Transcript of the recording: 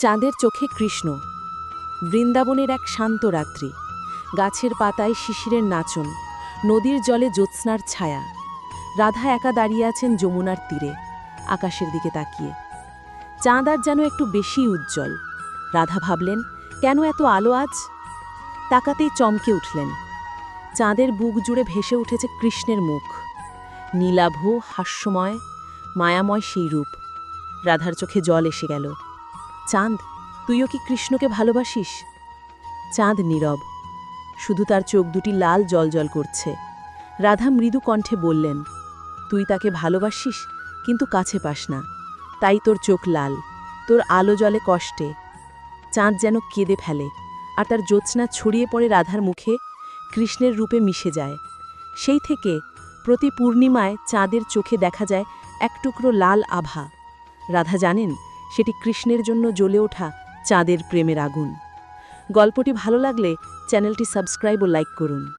চাঁদের চোখে কৃষ্ণ। বৃন্দাবনের এক শান্ত রাত্রি। গাছের পাতায় শিশিরের নাচন, নদীর জলে জ্যোৎস্নার ছায়া। রাধা একা দাঁড়িয়ে আছেন যমুনার তীরে, আকাশের দিকে তাকিয়ে। চাঁদ আর যেন একটু বেশি উজ্জ্বল। রাধা ভাবলেন, কেন এত আলো আজ? তাকাতেই চমকে উঠলেন। চাঁদের বুক জুড়ে ভেসে উঠেছে কৃষ্ণের মুখ। নীলাভ, হাস্যময়, মায়াময় সেই রূপ। রাধার চোখে জল এসে গেল। চাঁদ, তুইও কি কৃষ্ণকে ভালোবাসিস? চাঁদ নীরব, শুধু তার চোখ দুটি লাল জ্বলজ্বল করছে। রাধা মৃদু কণ্ঠে বললেন, তুই তাকে ভালোবাসিস, কিন্তু কাছে পাস না, তাই তোর চোখ লাল, তোর আলো জ্বলে কষ্টে। চাঁদ যেন কেঁদে ফেলে, আর তার জ্যোৎস্না ছড়িয়ে পড়ে রাধার মুখে, কৃষ্ণের রূপে মিশে যায়। সেই থেকে প্রতি পূর্ণিমায় চাঁদের চোখে দেখা যায় এক টুকরো লাল আভা। রাধা জানেন, সেটি কৃষ্ণের জন্য জ্বলে ওঠা চাঁদের প্রেমের আগুন। গল্পটি ভালো লাগলে চ্যানেলটি সাবস্ক্রাইব ও লাইক করুন।